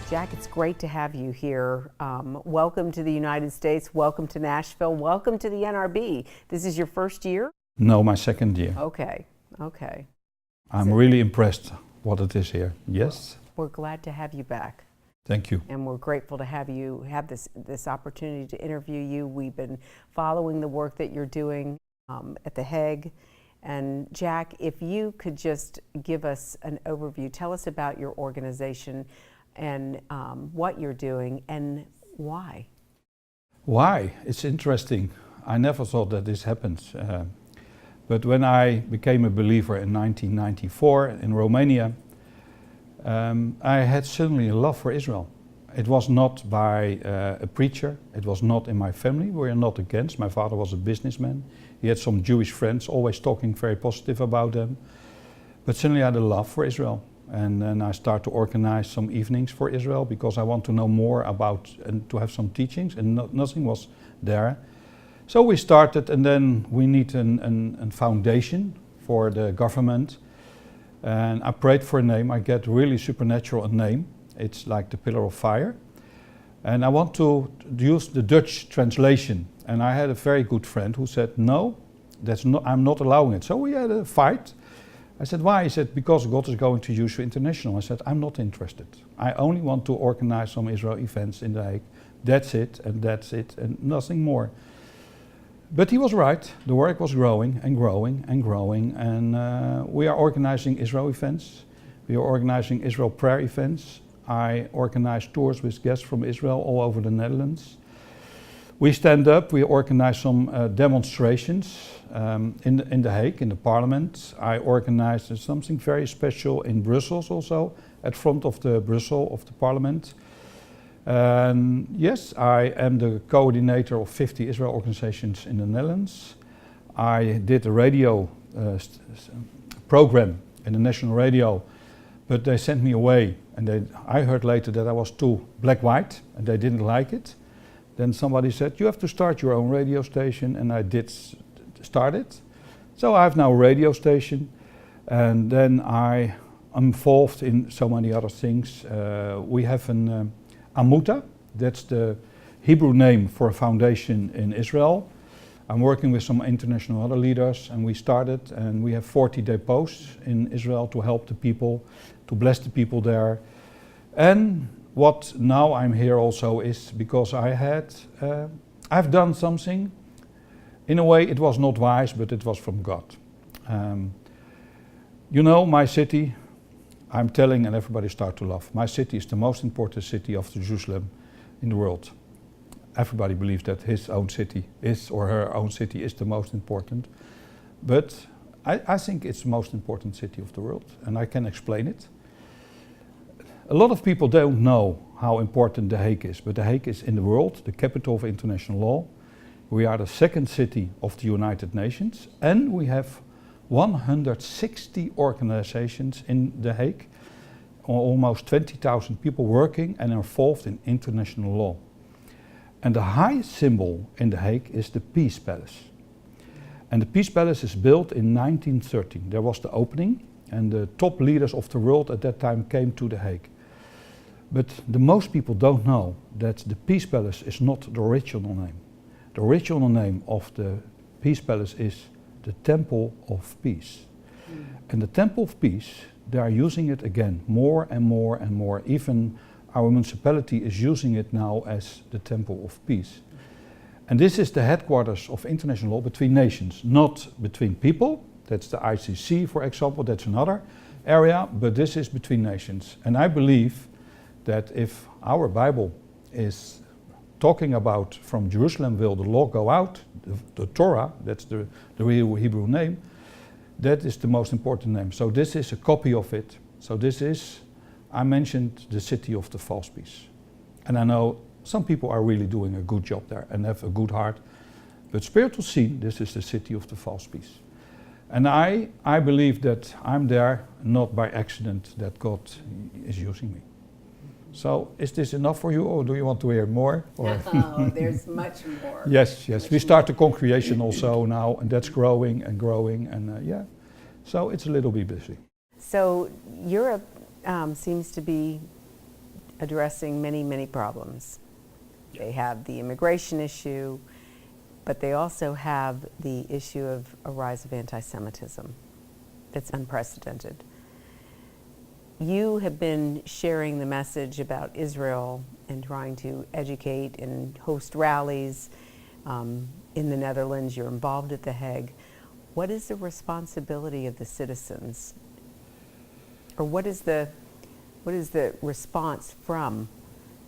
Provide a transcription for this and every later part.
Jack, it's great to have you here. Welcome to the United States. Welcome to Nashville. Welcome to the NRB. This is your first year? No, my second year. Okay, okay. I'm really impressed what it is here. Yes. We're glad to have you back. Thank you. And we're grateful to have you have this opportunity to interview you. We've been following the work that you're doing at The Hague. And Jack, if you could just give us an overview, tell us about your organization and what you're doing and why. Why? It's interesting. I never thought that this happens. But when I became a believer in 1994 in Romania, I had suddenly a love for Israel. It was not by a preacher, it was not in my family, we are not against. My father was a businessman. He had some Jewish friends, always talking very positive about them. But suddenly I had a love for Israel. And then I started to organize some evenings for Israel because I want to know more about and to have some teachings, and nothing was there. So we started, and then we need a foundation for the government. And I prayed for a name. I get really supernatural a name. It's like the pillar of fire. And I want to use the Dutch translation. And I had a very good friend who said, no, I'm not allowing it. So we had a fight. I said, why? He said, because God is going to use you international. I said, I'm not interested. I only want to organize some Israel events in The Hague. That's it, and nothing more. But he was right. The work was growing and growing and growing. And we are organizing Israel events. We are organizing Israel prayer events. I organize tours with guests from Israel all over the Netherlands. We stand up, we organize some demonstrations in The Hague, in the parliament. I organized something very special in Brussels also, at front of the Brussels of the parliament. Yes, I am the coordinator of 50 Israel organizations in the Netherlands. I did a radio program in the national radio, but they sent me away, and I heard later that I was too black-white, and they didn't like it. Then somebody said, you have to start your own radio station, and I did start it. So I have now a radio station, and then I am involved in so many other things. We have an Amuta, that's the Hebrew name for a foundation in Israel. I'm working with some international other leaders, and we started, and we have 40-day posts in Israel to help the people, to bless the people there. And what now I'm here also is because I've done something. In a way it was not wise, but it was from God. You know, my city, I'm telling and everybody start to laugh. My city is the most important city after Jerusalem in the world. Everybody believes that his own city is, or her own city is the most important. But I think it's the most important city of the world, and I can explain it. A lot of people don't know how important The Hague is, but The Hague is in the world, the capital of international law. We are the second city of the United Nations, and we have 160 organizations in The Hague, almost 20,000 people working and involved in international law. And the highest symbol in The Hague is the Peace Palace. And the Peace Palace is built in 1913. There was the opening, and the top leaders of the world at that time came to The Hague. But most people don't know that the Peace Palace is not the original name. The original name of the Peace Palace is the Temple of Peace. And the Temple of Peace, they are using it again more and more and more. Even our municipality is using it now as the Temple of Peace. And this is the headquarters of international law between nations, not between people. That's the ICC, for example, that's another area, but this is between nations. And I believe that if our Bible is talking about from Jerusalem will the law go out, the Torah, that's the real Hebrew name, that is the most important name. So this is a copy of it. So this is, I mentioned the city of the false peace. And I know some people are really doing a good job there and have a good heart. But spiritual scene, this is the city of the false peace. And I believe that I'm there not by accident, that God is using me. So is this enough for you, or do you want to hear more? No, there's much more. Yes. We start the congregation also now, and that's growing and growing, and yeah. So it's a little bit busy. So Europe seems to be addressing many, many problems. They have the immigration issue, but they also have the issue of a rise of anti-Semitism that's unprecedented. You have been sharing the message about Israel and trying to educate and host rallies in the Netherlands. You're involved at The Hague. What is the responsibility of the citizens? Or what is the response from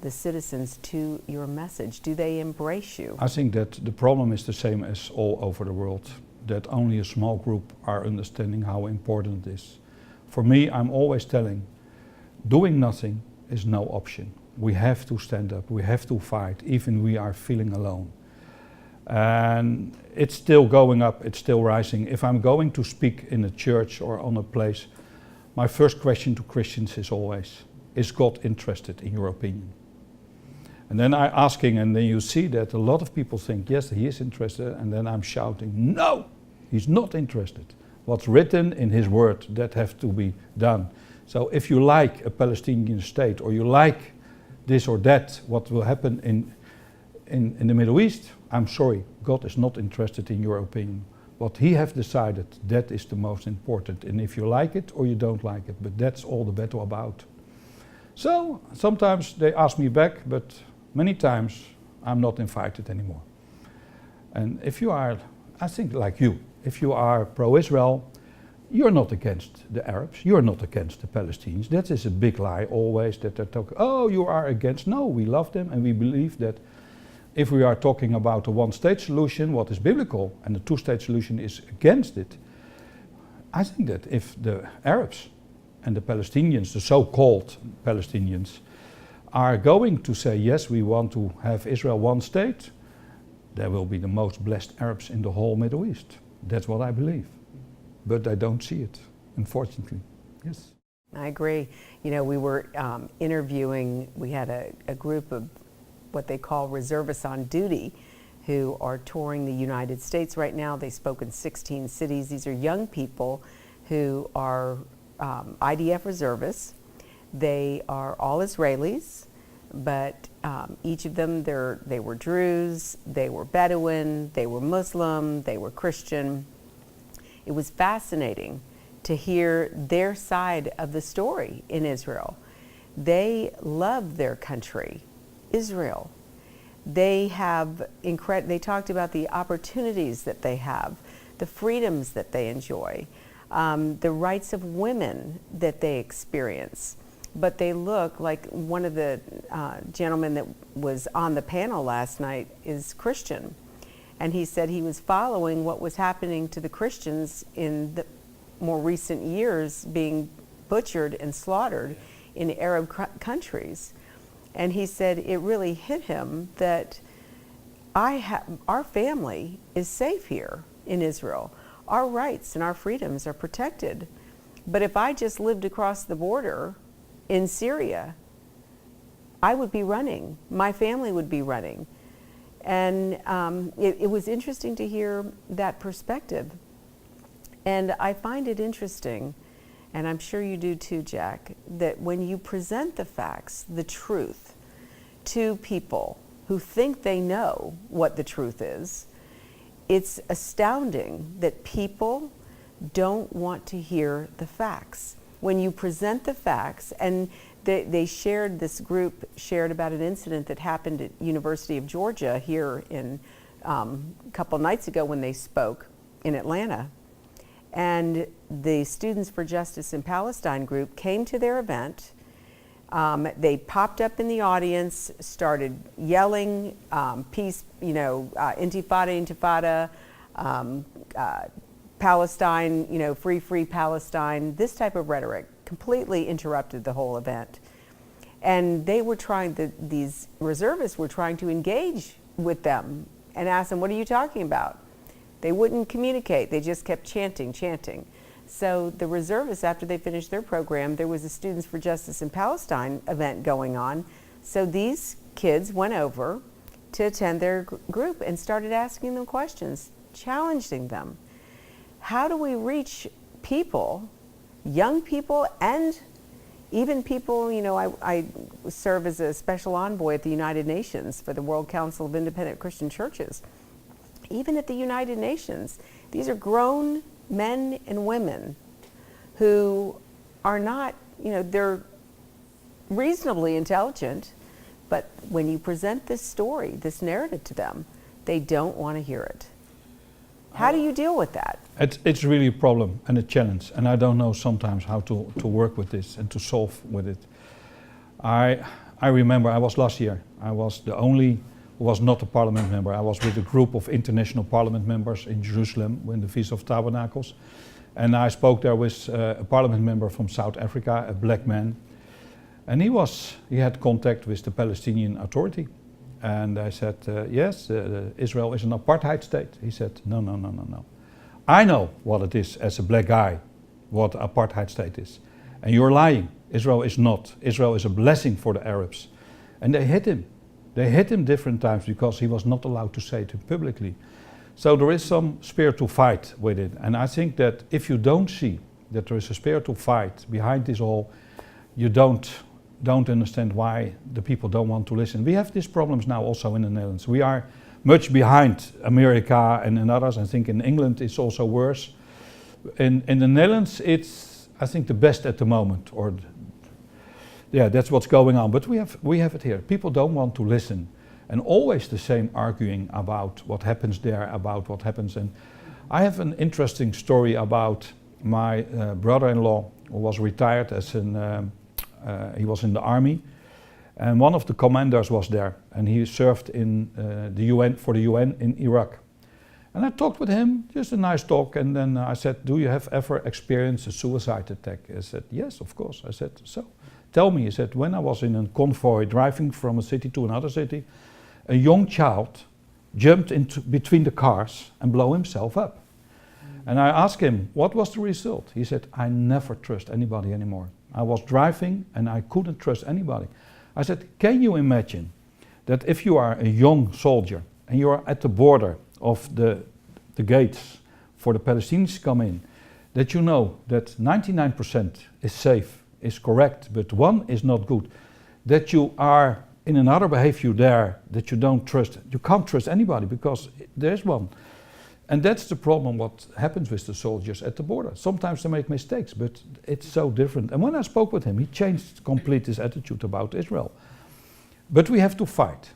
the citizens to your message? Do they embrace you? I think that the problem is the same as all over the world, that only a small group are understanding how important it is. For me, I'm always telling, doing nothing is no option. We have to stand up, we have to fight, even we are feeling alone. And it's still going up, it's still rising. If I'm going to speak in a church or on a place, my first question to Christians is always, is God interested in your opinion? And then I'm asking, and then you see that a lot of people think, yes, he is interested, and then I'm shouting, no, he's not interested. What's written in his word, that has to be done. So if you like a Palestinian state, or you like this or that, what will happen in the Middle East, I'm sorry, God is not interested in your opinion. What he has decided, that is the most important. And if you like it or you don't like it, but that's all the battle about. So sometimes they ask me back, but many times I'm not invited anymore. And if you are, I think like you, if you are pro-Israel, you're not against the Arabs, you're not against the Palestinians. That is a big lie always, that they talk, oh, you are against. No, we love them and we believe that if we are talking about a one-state solution, what is biblical, and the two-state solution is against it, I think that if the Arabs and the Palestinians, the so-called Palestinians, are going to say, yes, we want to have Israel one state, there will be the most blessed Arabs in the whole Middle East. That's what I believe. But I don't see it, unfortunately. Yes. I agree. You know, we were interviewing, we had a group of what they call reservists on duty who are touring the United States right now. They spoke in 16 cities. These are young people who are IDF reservists. They are all Israelis, but each of them, they were Druze, they were Bedouin, they were Muslim, they were Christian. It was fascinating to hear their side of the story in Israel. They love their country, Israel. They have they talked about the opportunities that they have, the freedoms that they enjoy, the rights of women that they experience. But they look like one of the gentlemen that was on the panel last night is Christian. And he said he was following what was happening to the Christians in the more recent years, being butchered and slaughtered in Arab countries. And he said it really hit him that our family is safe here in Israel. Our rights and our freedoms are protected. But if I just lived across the border in Syria, I would be running. My family would be running. And it was interesting to hear that perspective. And I find it interesting, and I'm sure you do too, Jack, that when you present the facts, the truth, to people who think they know what the truth is, it's astounding that people don't want to hear the facts. When you present the facts, and they shared, this group shared about an incident that happened at University of Georgia here in a couple nights ago when they spoke in Atlanta. And the Students for Justice in Palestine group came to their event. They popped up in the audience, started yelling, peace, intifada, Palestine, free Palestine, this type of rhetoric completely interrupted the whole event. And they were these reservists were trying to engage with them and ask them, what are you talking about? They wouldn't communicate. They just kept chanting. So the reservists, after they finished their program, there was a Students for Justice in Palestine event going on. So these kids went over to attend their group and started asking them questions, challenging them. How do we reach people, young people and even people, you know, I serve as a special envoy at the United Nations for the World Council of Independent Christian Churches. Even at the United Nations, these are grown men and women who are not, you know, they're reasonably intelligent, but when you present this story, this narrative to them, they don't want to hear it. How do you deal with that? It's really a problem and a challenge, and I don't know sometimes how to work with this and to solve with it. I remember last year, I was the only who was not a parliament member. I was with a group of international parliament members in Jerusalem when the Feast of Tabernacles, and I spoke there with a parliament member from South Africa, a black man, and he had contact with the Palestinian Authority. And I said, yes, Israel is an apartheid state. He said, no. I know what it is as a black guy, what apartheid state is. And you're lying. Israel is not. Israel is a blessing for the Arabs. And they hit him. They hit him different times because he was not allowed to say it publicly. So there is some spiritual fight with it. And I think that if you don't see that there is a spiritual fight behind this all, you don't understand why the people don't want to listen. We have these problems now also in the Netherlands. We are much behind America and others. I think in England it's also worse. In the Netherlands it's, I think, the best at the moment. Yeah, that's what's going on. But we have it here. People don't want to listen. And always the same arguing about what happens there, about what happens. And I have an interesting story about my brother-in-law who was retired as he was in the army, and one of the commanders was there, and he served in the UN for the UN in Iraq. And I talked with him, just a nice talk, and then I said, "Do you have ever experienced a suicide attack?" He said, "Yes, of course." I said, "So, tell me." He said, "When I was in a convoy driving from a city to another city, a young child jumped into between the cars and blew himself up." And I asked him, what was the result? He said, "I never trust anybody anymore. I was driving and I couldn't trust anybody." I said, "Can you imagine that if you are a young soldier and you are at the border of the gates for the Palestinians to come in, that you know that 99% is safe, is correct, but one is not good, that you are in another behavior there that you don't trust, you can't trust anybody because there's one." And that's the problem what happens with the soldiers at the border. Sometimes they make mistakes, but it's so different. And when I spoke with him, he changed complete his attitude about Israel. But we have to fight.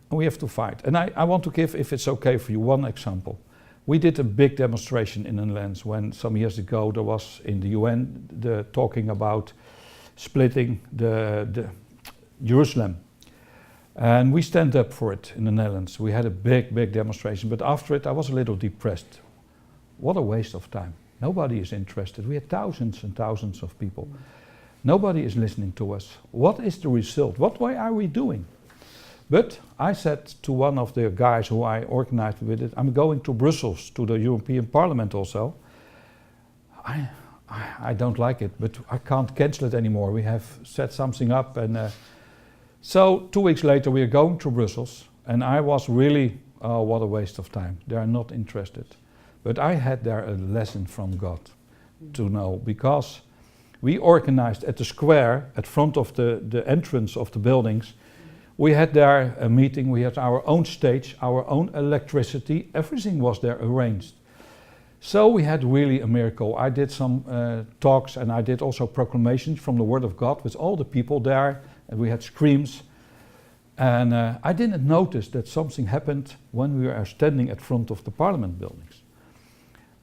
And we have to fight. And I want to give, if it's okay for you, one example. We did a big demonstration in the Netherlands when some years ago there was in the UN talking about splitting the Jerusalem. And we stand up for it in the Netherlands. We had a big demonstration, but after it I was a little depressed. What a waste of time. Nobody is interested. We had thousands and thousands of people. Nobody is listening to us. What is the result? What are we doing? But I said to one of the guys who I organized with it, I'm going to Brussels, to the European Parliament also. I don't like it, but I can't cancel it anymore. We have set something up, and so 2 weeks later we are going to Brussels, and I was really, oh, what a waste of time. They are not interested. But I had there a lesson from God to know, because we organized at the square, at front of the entrance of the buildings, we had there a meeting, we had our own stage, our own electricity, everything was there arranged. So we had really a miracle. I did some talks, and I did also proclamations from the Word of God with all the people there, and we had screams. And I didn't notice that something happened when we were standing at front of the parliament buildings.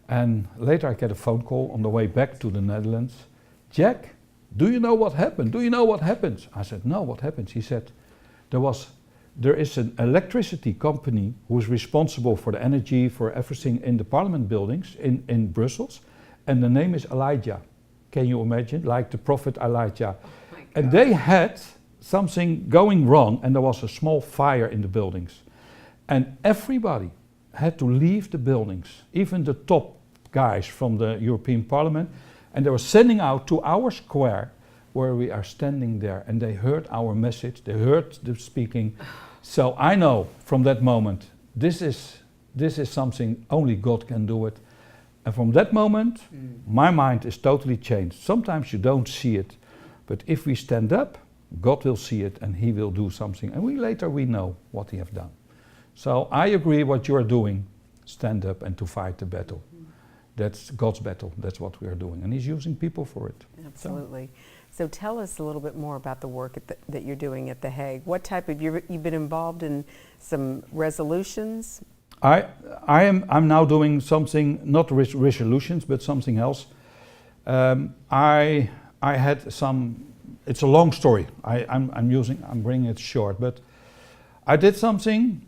And later I get a phone call on the way back to the Netherlands. "Jack, do you know what happened? Do you know what happened?" I said, "No, what happened?" He said, there is an electricity company who is responsible for the energy, for everything in the parliament buildings in Brussels, and the name is Elijah. Can you imagine? Like the prophet Elijah. Oh, and they had something going wrong, and there was a small fire in the buildings. And everybody had to leave the buildings, even the top guys from the European Parliament, and they were sending out to our square where we are standing there, and they heard our message, they heard the speaking. So I know from that moment, this is something only God can do it. And from that moment, my mind is totally changed. Sometimes you don't see it, But if we stand up, God will see it and he will do something. And later we know what he has done. So I agree what you are doing. Stand up and to fight the battle. That's God's battle. That's what we are doing. And he's using people for it. Absolutely. So tell us a little bit more about the work that you're doing at The Hague. What type of, you've been involved in some resolutions? I'm now doing something, not resolutions, but something else. I had some, it's a long story. I'm bringing it short, but I did something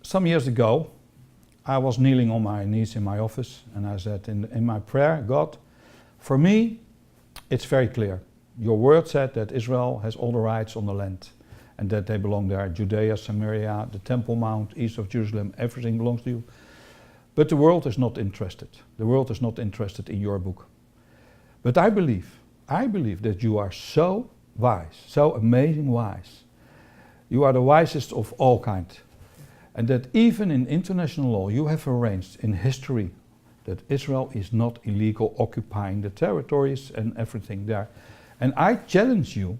some years ago. I was kneeling on my knees in my office and I said in my prayer, God, for me, it's very clear. Your word said that Israel has all the rights on the land and that they belong there. Judea, Samaria, the Temple Mount, east of Jerusalem, everything belongs to you. But the world is not interested. The world is not interested in your book. But I believe that you are so wise, so amazing wise. You are the wisest of all kind. And that even in international law you have arranged in history that Israel is not illegal occupying the territories and everything there. And I challenge you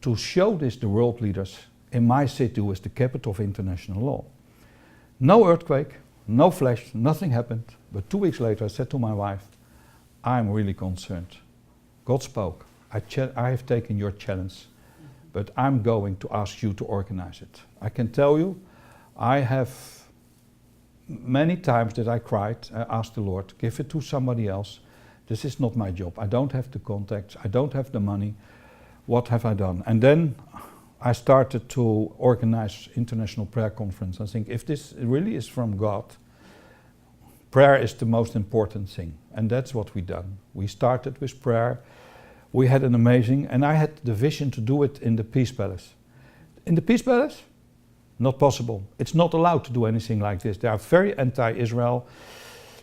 to show this to world leaders in my city, who is the capital of international law. No earthquake, no flash, nothing happened. But 2 weeks later I said to my wife, I'm really concerned. God spoke. I have taken your challenge, but I'm going to ask you to organize it. I can tell you, I have many times that I cried, I asked the Lord, give it to somebody else. This is not my job. I don't have the contacts, I don't have the money. What have I done? And then I started to organize international prayer conference. I think if this really is from God, prayer is the most important thing. And that's what we done. We started with prayer. We had an amazing, and I had the vision to do it in the Peace Palace. In the Peace Palace? Not possible. It's not allowed to do anything like this. They are very anti-Israel.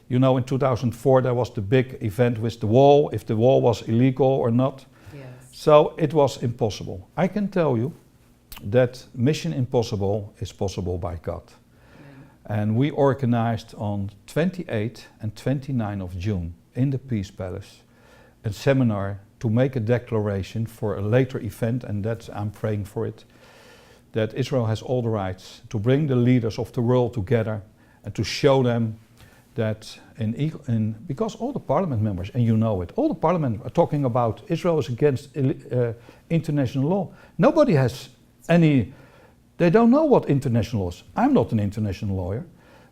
You know, in 2004 there was the big event with the wall, if the wall was illegal or not. Yes. So it was impossible. I can tell you that Mission Impossible is possible by God. Yeah. And we organized on 28 and 29 of June in the Peace Palace a seminar to make a declaration for a later event, and that's, I'm praying for it, that Israel has all the rights to bring the leaders of the world together and to show them that because all the parliament members, and you know it, all the parliament are talking about Israel is against international law. Nobody has any, they don't know what international law is. I'm not an international lawyer,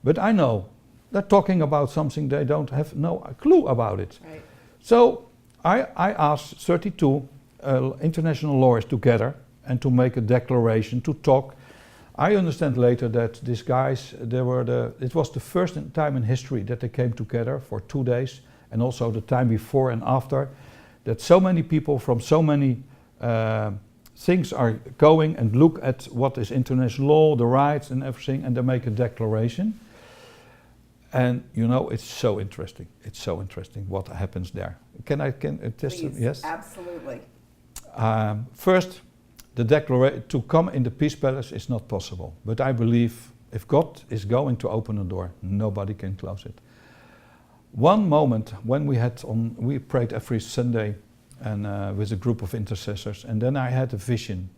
but I know they're talking about something they don't have no clue about it. Right. So I asked 32 international lawyers together and to make a declaration, to talk. I understand later that these guys, it was the first time in history that they came together for 2 days, and also the time before and after, that so many people from so many things are going and look at what is international law, the rights and everything, and they make a declaration. And you know, it's so interesting. It's so interesting what happens there. Can I test? Please, yes? Absolutely. First, the declaration to come in the Peace Palace is not possible. But I believe if God is going to open a door, nobody can close it. One moment when we prayed every Sunday and with a group of intercessors, and then I had a vision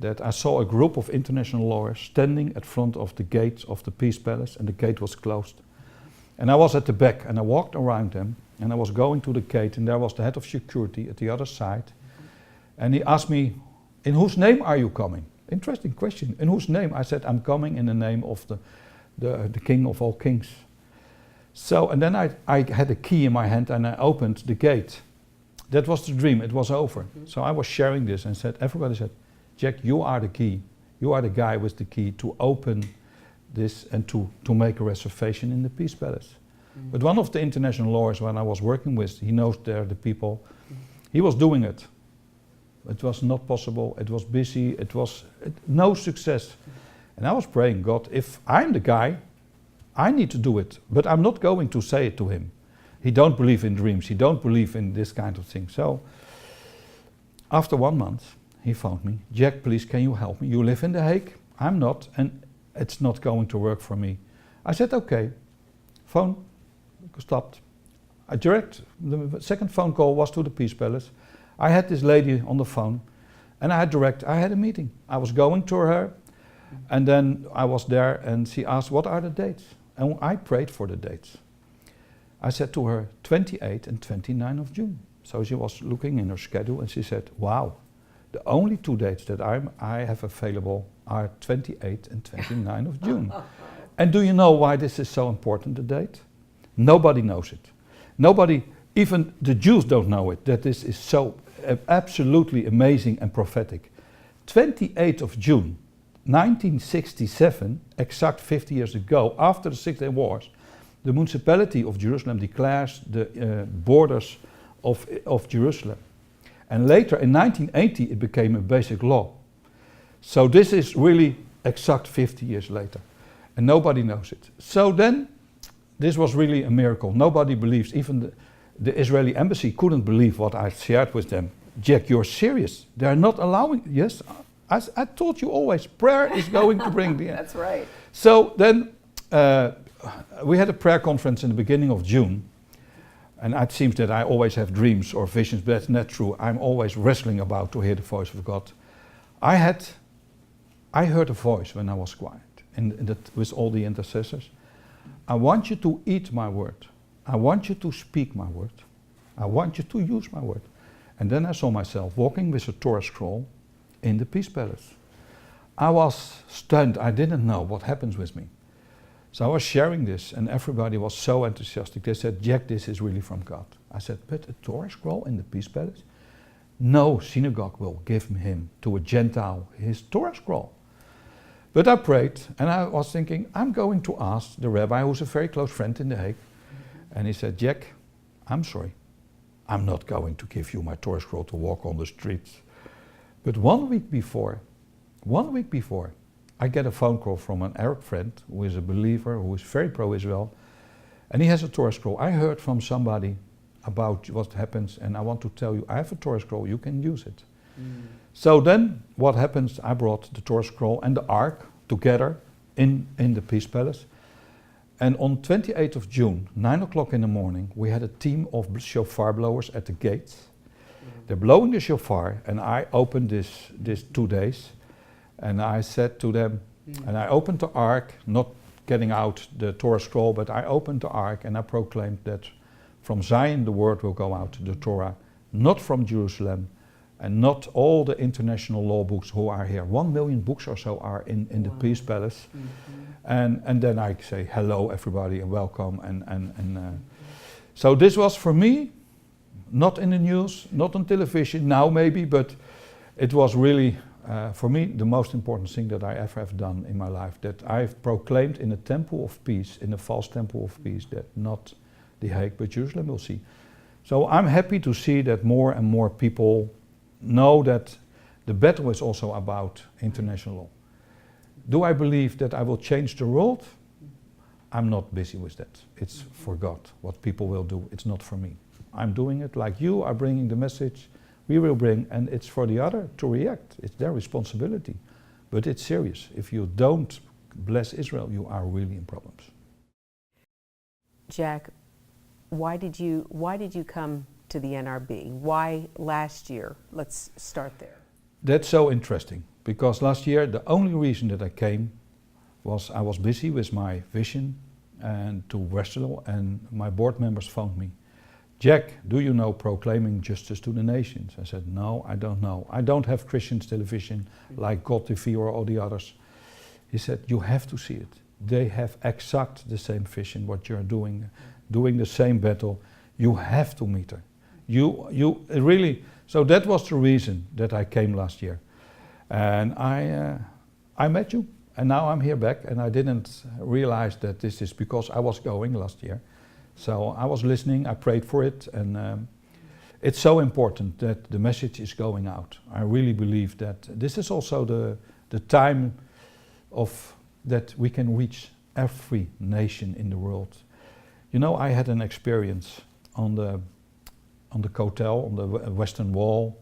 that I saw a group of international lawyers standing at front of the gates of the Peace Palace, and the gate was closed. And I was at the back, and I walked around them, and I was going to the gate, and there was the head of security at the other side, and he asked me, in whose name are you coming? Interesting question. In whose name? I said, I'm coming in the name of the King of all kings. So, and then I had a key in my hand and I opened the gate. That was the dream, it was over. Mm-hmm. So I was sharing this and everybody said, Jack, you are the key. You are the guy with the key to open this and to make a reservation in the Peace Palace. Mm-hmm. But one of the international lawyers when I was working with, he knows the people, he was doing it. It was not possible, it was busy, it was no success. And I was praying, God, if I'm the guy, I need to do it, but I'm not going to say it to him. He don't believe in dreams, he don't believe in this kind of thing. So, after 1 month, he phoned me, Jack, please, can you help me? You live in The Hague, I'm not, and it's not going to work for me. I said, okay. Phone stopped. The second phone call was to the Peace Palace. I had this lady on the phone, and I had a meeting. I was going to her, and then I was there, and she asked, what are the dates? And I prayed for the dates. I said to her, 28 and 29 of June. So she was looking in her schedule, and she said, wow, the only 2 dates that I have available are 28 and 29 of June. And do you know why this is so important, the date? Nobody knows it. Nobody, even the Jews don't know it, that this is so absolutely amazing and prophetic. 28th of June, 1967, exact 50 years ago, after the Six Day Wars, the municipality of Jerusalem declares the borders of Jerusalem. And later, in 1980, it became a basic law. So this is really exact 50 years later. And nobody knows it. So then, this was really a miracle. Nobody believes, even the Israeli embassy couldn't believe what I shared with them. Jack, you're serious? They're not allowing, yes, I told you always, prayer is going to bring the end. That's right. So then, we had a prayer conference in the beginning of June. And it seems that I always have dreams or visions, but that's not true. I'm always wrestling about to hear the voice of God. I heard a voice when I was quiet, with all the intercessors. I want you to eat my word. I want you to speak my word. I want you to use my word. And then I saw myself walking with a Torah scroll in the Peace Palace. I was stunned. I didn't know what happens with me. So I was sharing this, and everybody was so enthusiastic. They said, Jack, this is really from God. I said, but a Torah scroll in the Peace Palace? No synagogue will give him to a Gentile his Torah scroll. But I prayed, and I was thinking, I'm going to ask the rabbi, who's a very close friend in The Hague. And he said, Jack, I'm sorry. I'm not going to give you my Torah scroll to walk on the streets. But 1 week before, I get a phone call from an Arab friend who is a believer, who is very pro-Israel, and he has a Torah scroll. I heard from somebody about what happens, and I want to tell you, I have a Torah scroll, you can use it. So then, what happens, I brought the Torah scroll and the Ark together in the Peace Palace. And on 28th of June, 9 o'clock in the morning, we had a team of shofar blowers at the gates. They're blowing the shofar, and I opened this 2 days. And I said to them, and I opened the Ark, not getting out the Torah scroll, but I opened the Ark and I proclaimed that from Zion the word will go out, the Torah, not from Jerusalem, and not all the international law books who are here. 1 million books or so are in the Peace Palace. And then I say hello everybody and welcome. So this was for me, not in the news, not on television, now maybe, but it was really for me, the most important thing that I ever have done in my life, that I've proclaimed in a temple of peace, in a false temple of peace, that not The Hague, but Jerusalem will see. So I'm happy to see that more and more people know that the battle is also about international law. Do I believe that I will change the world? I'm not busy with that. It's for God, what people will do. It's not for me. I'm doing it like you are bringing the message. We will bring, and it's for the other to react. It's their responsibility. But it's serious. If you don't bless Israel, you are really in problems. Jack, why did you come to the NRB? Why last year? Let's start there. That's so interesting, because last year the only reason that I came was I was busy with my vision and to Westerlo, and my board members phoned me. Jack, do you know proclaiming justice to the nations? I said, no, I don't know. I don't have Christians television like God TV or all the others. He said, you have to see it. They have exact the same vision, what you're doing the same battle. You have to meet her. You really, so that was the reason that I came last year. And I met you, and now I'm here back, and I didn't realize that this is because I was going last year. So I was listening, I prayed for it, and it's so important that the message is going out. I really believe that this is also the time of that we can reach every nation in the world. You know, I had an experience on the Kotel, on the Western Wall,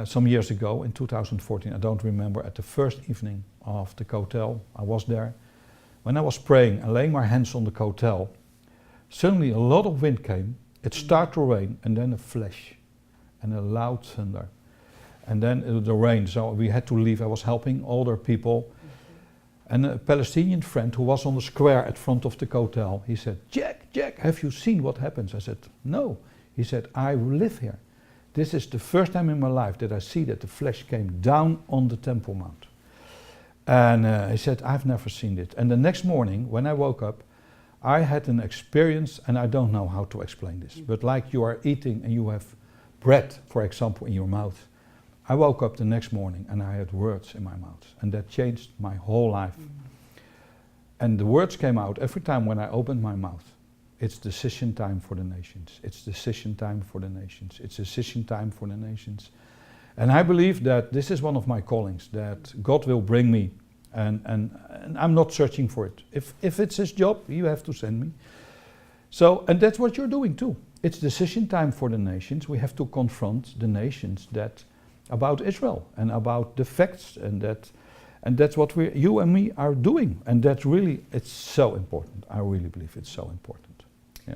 some years ago in 2014. I don't remember, at the first evening of the Kotel, I was there. When I was praying and laying my hands on the Kotel, suddenly a lot of wind came, it started to rain, and then a flash. and a loud thunder. And then the rain, so we had to leave. I was helping older people. And a Palestinian friend who was on the square at front of the hotel, he said, Jack, have you seen what happens? I said, no. He said, I live here. This is the first time in my life that I see that the flesh came down on the Temple Mount. And he said, I've never seen it. And the next morning, when I woke up, I had an experience, and I don't know how to explain this, but like you are eating and you have bread, for example, in your mouth. I woke up the next morning and I had words in my mouth, and that changed my whole life. And the words came out every time when I opened my mouth. It's decision time for the nations. It's decision time for the nations. It's decision time for the nations. And I believe that this is one of my callings, that God will bring me, and I'm not searching for it. If it's His job, you have to send me. So, and that's what you're doing too. It's decision time for the nations. We have to confront the nations about Israel and about the facts, and that's what you and me are doing, and that's really, it's so important. I really believe it's so important. Yeah.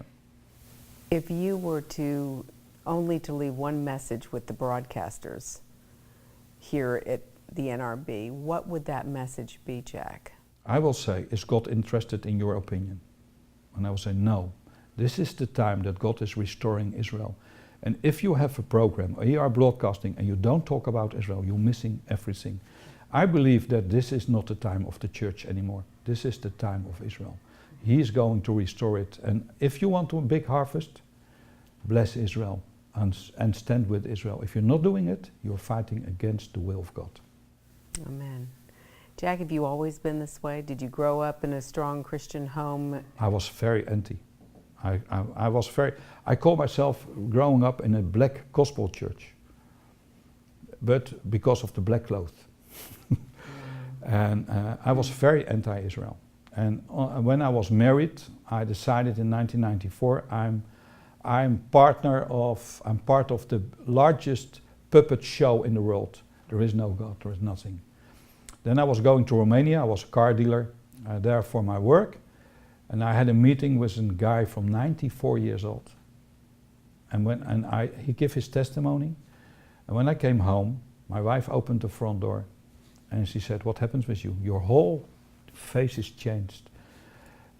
If you were to leave one message with the broadcasters here at the NRB, what would that message be, Jack? I will say, is God interested in your opinion? And I will say, no. This is the time that God is restoring Israel. And if you have a program, or you are broadcasting, and you don't talk about Israel, you're missing everything. I believe that this is not the time of the church anymore. This is the time of Israel. He is going to restore it. And if you want a big harvest, bless Israel and stand with Israel. If you're not doing it, you're fighting against the will of God. Amen. Jack, have you always been this way? Did you grow up in a strong Christian home? I was very anti. I call myself growing up in a black gospel church, but because of the black clothes. And I was very anti-Israel. And when I was married, I decided in 1994, I'm part of the largest puppet show in the world. There is no God, there is nothing. Then I was going to Romania. I was a car dealer there for my work. And I had a meeting with a guy from 94 years old. And he gave his testimony. And when I came home, my wife opened the front door and she said, what happens with you? Your whole face is changed.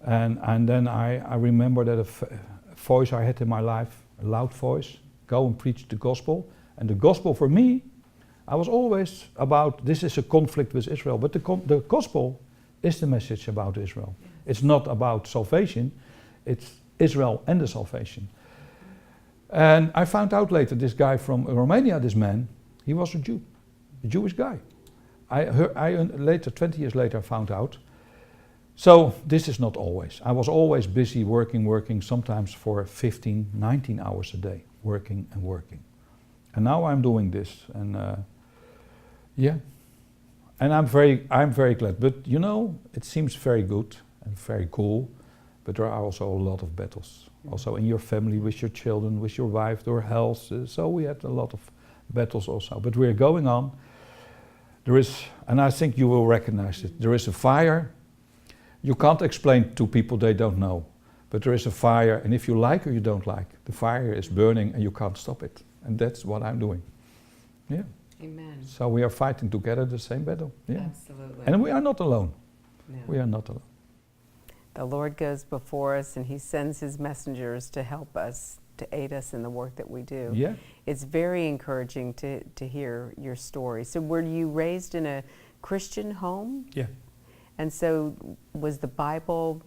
And then I remember that a voice I had in my life, a loud voice, go and preach the gospel. And the gospel for me, I was always about, this is a conflict with Israel, but the gospel is the message about Israel. It's not about salvation, it's Israel and the salvation. And I found out later, this guy from Romania, this man, he was a Jew, a Jewish guy. Later, 20 years later, I found out. So this is not always. I was always busy working, sometimes for 15, 19 hours a day, working. And now I'm doing this, and yeah. And I'm very glad. But you know, it seems very good and very cool, but there are also a lot of battles. Also in your family, with your children, with your wife, their health. So we had a lot of battles also. But we're going on. There is, and I think you will recognize it, there is a fire. You can't explain to people they don't know, but there is a fire, and if you like or you don't like, the fire is burning and you can't stop it. And that's what I'm doing. Yeah. Amen. So we are fighting together the same battle. Yeah. Absolutely. And we are not alone. No. We are not alone. The Lord goes before us and He sends His messengers to help us, to aid us in the work that we do. Yeah. It's very encouraging to hear your story. So were you raised in a Christian home? Yeah. And so was the Bible,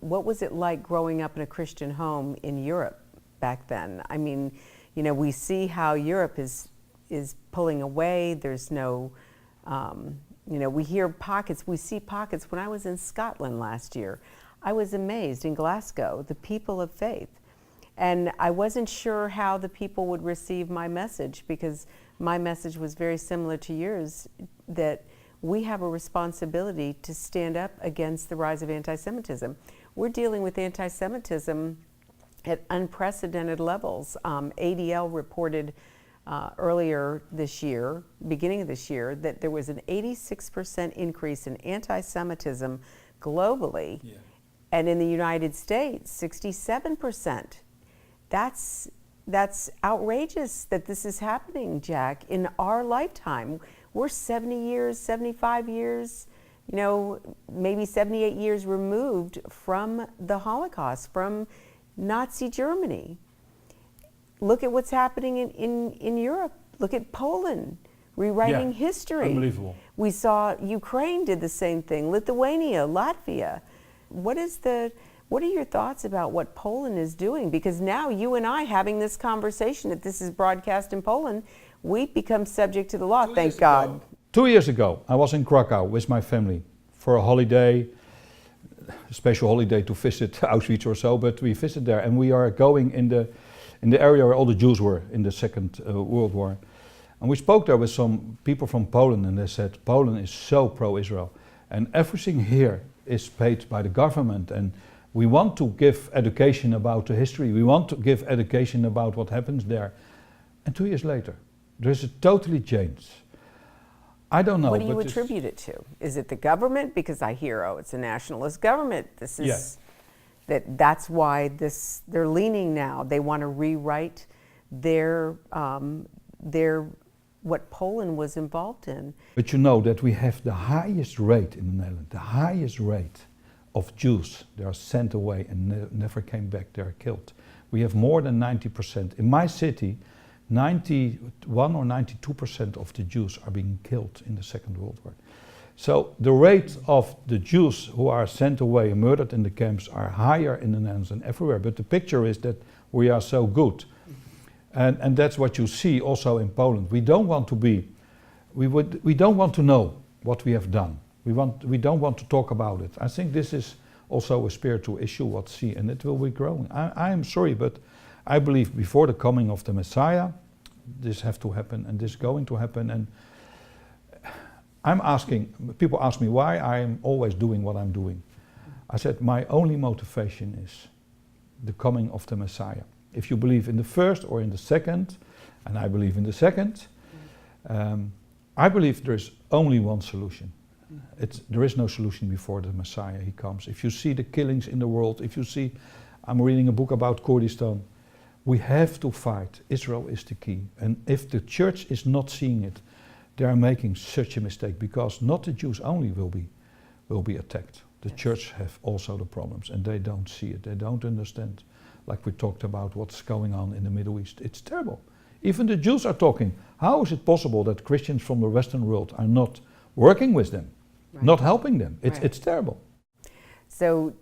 what was it like growing up in a Christian home in Europe back then? I mean, we see how Europe is pulling away. There's no, we hear pockets, we see pockets. When I was in Scotland last year, I was amazed in Glasgow, the people of faith. And I wasn't sure how the people would receive my message, because my message was very similar to yours, that we have a responsibility to stand up against the rise of anti-Semitism. We're dealing with anti-Semitism at unprecedented levels. ADL reported earlier this year, beginning of this year, that there was an 86% increase in anti-Semitism globally. Yeah. And in the United States, 67%. That's that's outrageous that this is happening, Jack, in our lifetime. We're 70 years, 75 years, you know, maybe 78 years removed from the Holocaust, from Nazi Germany. Look at what's happening in Europe. Look at Poland, rewriting history. Unbelievable. We saw Ukraine did the same thing, Lithuania, Latvia. What are your thoughts about what Poland is doing? Because now you and I having this conversation, if this is broadcast in Poland, we become subject to the law, thank God. 2 years ago, I was in Krakow with my family for a holiday, a special holiday to visit Auschwitz or so, but we visited there and we are going in the area where all the Jews were in the Second World War. And we spoke there with some people from Poland and they said, Poland is so pro-Israel and everything here is paid by the government and we want to give education about the history, we want to give education about what happens there. And 2 years later, there's a totally change. I don't know. What do you attribute it to? Is it the government? Because I hear, oh, it's a nationalist government. This is that's why they're leaning now. They want to rewrite their what Poland was involved in. But you know that we have the highest rate in the Netherlands, the highest rate of Jews. They are sent away and never came back. They are killed. We have more than 90%. In my city, 91 or 92% of the Jews are being killed in the Second World War. So the rate of the Jews who are sent away and murdered in the camps are higher in the Netherlands than everywhere. But the picture is that we are so good. And that's what you see also in Poland. We don't want to be, we don't want to know what we have done. We don't want to talk about it. I think this is also a spiritual issue, what see, and it will be growing. I am sorry, but I believe before the coming of the Messiah, this has to happen and this is going to happen. And I'm asking, people ask me why I am always doing what I'm doing. I said, my only motivation is the coming of the Messiah. If you believe in the first or in the second, and I believe in the second, I believe there is only one solution. There is no solution before the Messiah, he comes. If you see the killings in the world, if you see, I'm reading a book about Kurdistan, we have to fight. Israel is the key. And if the church is not seeing it, they are making such a mistake because not the Jews only will be attacked. The church have also the problems and they don't see it. They don't understand. Like we talked about what's going on in the Middle East. It's terrible. Even the Jews are talking. How is it possible that Christians from the Western world are not working with them, not helping them? It's terrible. So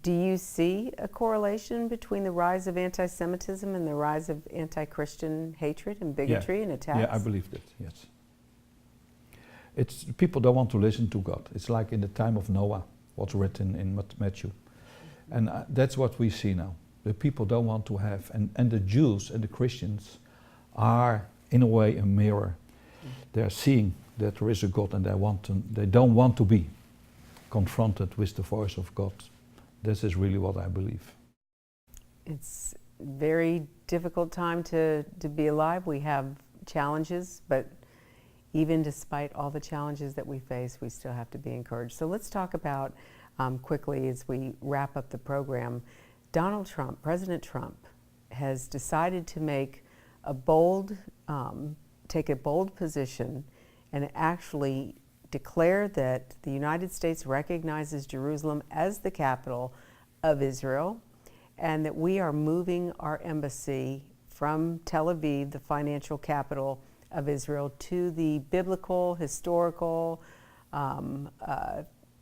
do you see a correlation between the rise of anti-Semitism and the rise of anti-Christian hatred and bigotry and attacks? Yeah, I believe that, yes. People don't want to listen to God. It's like in the time of Noah, what's written in Matthew. And that's what we see now. The people don't want to have, and the Jews and the Christians are in a way a mirror. They're seeing that there is a God and they don't want to be confronted with the voice of God. This is really what I believe. It's a very difficult time to be alive. We have challenges, but even despite all the challenges that we face, we still have to be encouraged. So let's talk about, quickly as we wrap up the program, Donald Trump, President Trump, has decided to make a bold, take a bold position and actually declare that the United States recognizes Jerusalem as the capital of Israel and that we are moving our embassy from Tel Aviv, the financial capital of Israel, to the biblical, historical,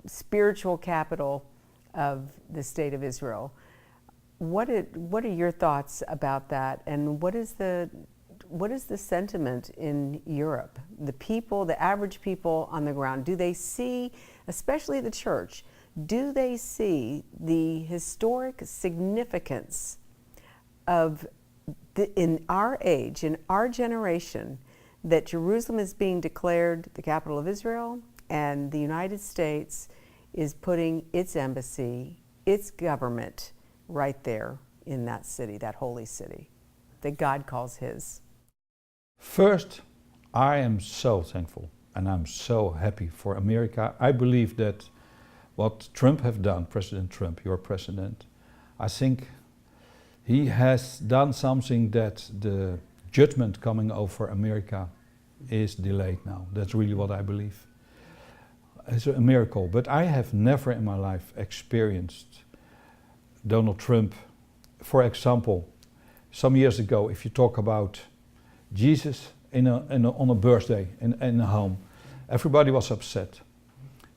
spiritual capital of the state of Israel. What are your thoughts about that, and what is the sentiment in Europe? The people, the average people on the ground, do they see, especially the church, do they see the historic significance of, in our age, in our generation, that Jerusalem is being declared the capital of Israel and the United States is putting its embassy, its government, right there in that city, that holy city that God calls his? First, I am so thankful and I'm so happy for America. I believe that what Trump have done, President Trump, your president, I think He has done something that the judgment coming over America is delayed now. That's really what I believe. It's a miracle. But I have never in my life experienced Donald Trump. For example, some years ago, if you talk about Jesus on a birthday in a home, everybody was upset.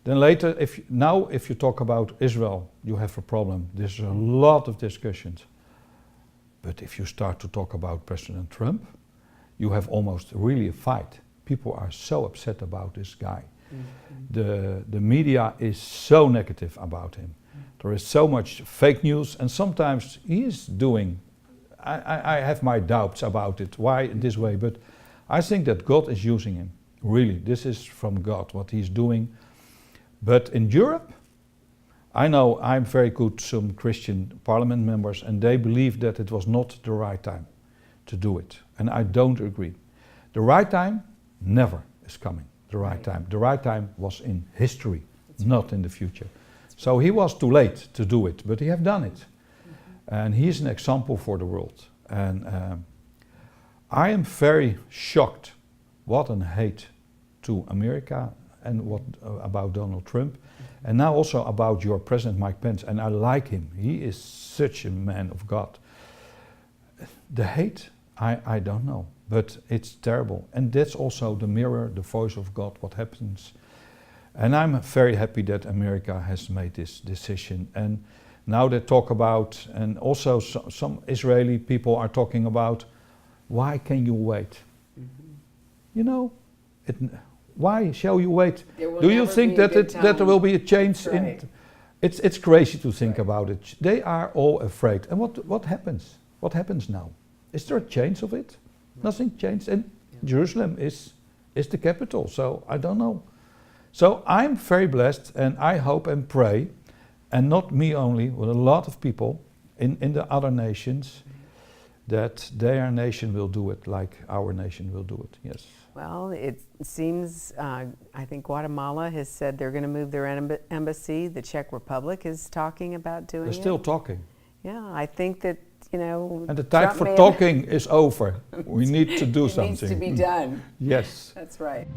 Then later, if you talk about Israel, you have a problem. There's a lot of discussions. But if you start to talk about President Trump, you have almost really a fight. People are so upset about this guy. Mm-hmm. The media is so negative about him. There is so much fake news, and sometimes he is doing, I have my doubts about it, why this way, but I think that God is using him. Really, this is from God, what he's doing. But in Europe, I know I'm very good some Christian parliament members, and they believe that it was not the right time to do it. And I don't agree. The right time never is coming, the right time. The right time was in history, not in the future. So he was too late to do it, but he have done it. And he is an example for the world. And I am very shocked what an hate to America and what about Donald Trump. And now also about your President Mike Pence, and I like him. He is such a man of God. The hate, I don't know, but it's terrible. And that's also the mirror, the voice of God, what happens. And I'm very happy that America has made this decision. And now they talk about, and also some Israeli people are talking about, why can you wait? Mm-hmm. You know, why shall you wait? Do you think that there will be a change? Right. It's crazy to think about it. They are all afraid. And what happens? What happens now? Is there a change of it? No. Nothing changed. And Jerusalem is the capital, so I don't know. So I'm very blessed, and I hope and pray, and not me only, but a lot of people in the other nations, that their nation will do it like our nation will do it, yes. Well, it seems, I think Guatemala has said they're going to move their embassy. The Czech Republic is talking about doing it. They're still talking. Yeah, I think that, you know... And the time for talking is over. We need to do something. It needs to be done. Yes. That's right.